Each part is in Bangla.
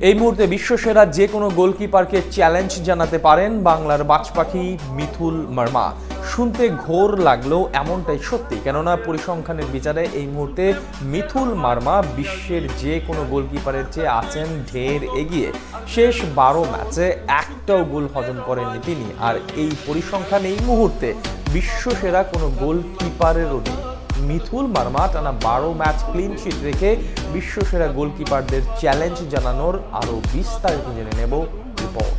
এই মুহূর্তে বিশ্বসেরা যে কোনো গোলকিপারকে চ্যালেঞ্জ জানাতে পারেন বাংলার বাজপাখি মিথুল মার্মা। শুনতে ঘোর লাগলেও এমনটাই সত্যি, কেননা পরিসংখ্যানের বিচারে এই মুহূর্তে মিথুল মার্মা বিশ্বের যে কোনো গোলকিপারের চেয়ে আছেন ঢের এগিয়ে। শেষ 12 ম্যাচে একটাও গোল হজম করেননি তিনি, আর এই পরিসংখ্যান এই মুহূর্তে বিশ্বসেরা কোনো গোলকিপারেরও নেই। মিথুল মার্মা টানা 12 ম্যাচ ক্লিন শিট রেখে বিশ্বসেরা গোলকিপারদের চ্যালেঞ্জ জানানোর আরও বিস্তারিত জেনে নেব রিপোর্ট।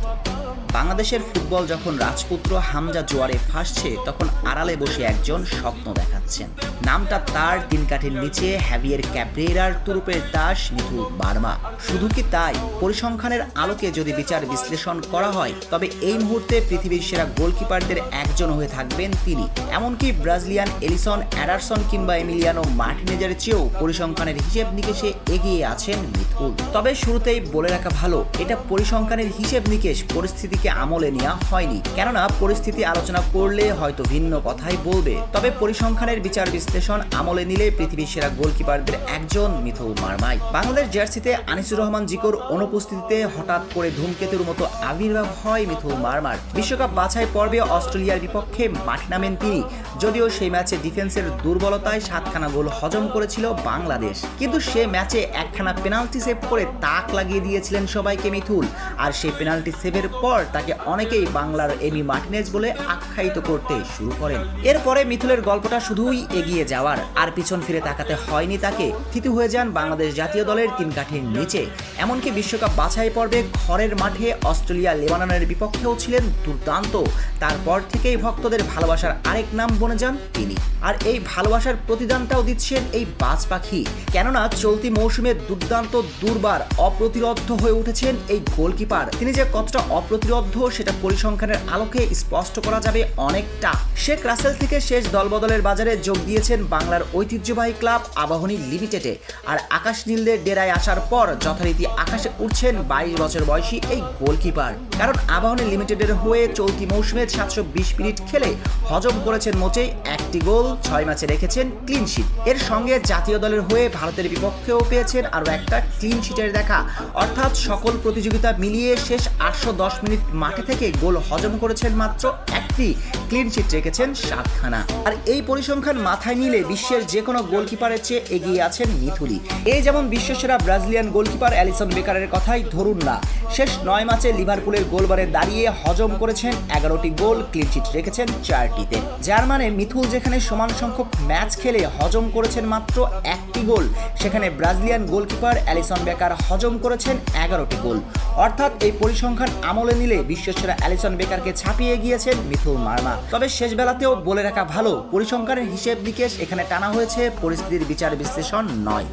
বাংলাদেশের ফুটবল যখন রাজপুত্র হামজা জোয়ারে ভাসছে, তখন আড়ালে বসে একজন স্বপ্ন দেখাচ্ছেন। নামটা তার 3 কাঠির নিচে হ্যাভিয়ের ক্যাব্রেরার তুরুপের দাস মিথুল মার্মা। শুধু কি তাই, পরিসংখ্যানের আলোকে যদি বিচার বিশ্লেষণ করা হয়, তবে এই মুহূর্তে পৃথিবীর সেরা গোলকিপারদের একজন হয়ে থাকবেন তিনি। এমনকি ব্রাজিলিয়ান এলিসন অ্যাডারসন কিংবা এমিলিয়ানো মার্টিনেজের চেয়েও পরিসংখ্যানের হিসেব নিকেশে এগিয়ে আছেন মিথুল। তবে শুরুতেই বলে রাখা ভালো, এটা পরিসংখ্যানের হিসেব নিকেশ পরিস্থিতিকে আমলে নেওয়া হয়নি, কেননা পরিস্থিতি আলোচনা করলে হয়তো ভিন্ন কথাই বলবে। তবে পরিসংখ্যানের বিচার বিশ্লেষণ আমলে নিলে পৃথিবীর সেরা গোলকিপারদের একজন মিথুল মার্মাই। বাংলাদেশ জার্সিতে আনিসুর রহমান জিকোর অনুপস্থিতিতে হঠাৎ করে ধূমকেতুর মতো আবির্ভাব হয় মিথুল মার্মার। বিশ্বকাপ বাছাই পর্বে অস্ট্রেলিয়ার বিপক্ষে মাঠে নামেন তিনি, যদিও সেই ম্যাচে ডিফেন্সের দুর্বলতায় 7খানা গোল হজম করেছিল বাংলাদেশ। কিন্তু সে ম্যাচে 1খানা পেনাল্টি সেভ করে তাক লাগিয়ে দিয়েছিলেন সবাইকে মিথুল, আর সেই পেনাল্টি সেভের পর তাকে অনেকেই বাংলার এমি মার্টিনেজ বলে আখ্যায়িত করতে শুরু করেন। এরপরে মিথুলের গল্পটা শুধুই এগিয়ে যাওয়ার, আর পিছন ফিরে তাকাতে হয়নি তাকে। থিতু হয়ে যান বাংলাদেশ জাতীয় দলের 3 কাঠির নিচে। এমনকি বিশ্বকাপ বাছাই পর্বে ঘরের মাঠে অস্ট্রেলিয়া লেবাননের বিপক্ষেও ছিলেন দুর্দান্ত। তারপর থেকেই ভক্তদের ভালোবাসার আরেক নাম বনে যান তিনি, আর এই ভালোবাসার প্রতিদানটাও দিচ্ছেন এই বাজ পাখি। কেননা চলতি মৌসুমে দুর্দান্ত দুর্বার অপ্রতিরোধ হয়ে উঠেছেন এই গোলকিপার। তিনি যে কতটা অপ্রতিরোধ সেটা পরিসংখ্যানের আলোকে স্পষ্ট করা যাবে অনেকটা। শেখ রাসেল থেকে শেষ দলবদলের বাজারে যোগ দিয়েছেন বাংলার ঐতিহ্যবাহী ক্লাব আবাহনী লিমিটেডে, আর আকাশ নীলদের ডেরায় আসার পর যথারীতি আকাশে উঠছেন 22 বছর বয়সী এই গোলকিপার। কারণ আবাহনী লিমিটেডের হয়ে চলতি মৌসুমে 720 মিনিট খেলে হজম করেছেন মোটেই 1টি গোল, 6 ম্যাচে রেখেছেন ক্লিন শিট। এর সঙ্গে জাতীয় দলের হয়ে ভারতের বিপক্ষেও পেয়েছেন আরও একটা ক্লিন শিটের দেখা। অর্থাৎ সকল প্রতিযোগিতা মিলিয়ে শেষ 810 মিনিট মাঠে থেকে গোল হজম করেছেন মাত্র 1টি, ক্লিন শিট রেখেছেন 7খানা। আর এই পরিসংখ্যান মাথায় নিলে বিশ্বের যে কোনো গোলকিপারের চেয়ে এগিয়ে আছেন মিথুলি। এই যেমন বিশ্বসেরা ব্রাজিলিয়ান গোলকিপার অ্যালিসন বেকারের কথাই ধরুন না, শেষ 9 ম্যাচে লিভারপুলের গোলবারে দাঁড়িয়ে হজম করেছেন 11টি গোল, ক্লিন শিট রেখেছেন 4টিতে। যার মানে মিথুল যেখানে সমান সংখ্যক ম্যাচ খেলে হজম করেছেন মাত্র 1টি গোল, সেখানে ব্রাজিলিয়ান গোলকিপার অ্যালিসন বেকার হজম করেছেন 11টি গোল। অর্থাৎ এই পরিসংখ্যান আমলে নিলে বিশ্বসেরা অ্যালিসন বেকারকে ছাপিয়ে গিয়েছেন মিথুল মার্মা। তবে শেষ বেলাতেও বলে রাখা ভালো, পরিসংখ্যানের হিসেব নিকেশ এখানে টানা হয়েছে, পরিস্থিতির বিচার বিশ্লেষণ নয়।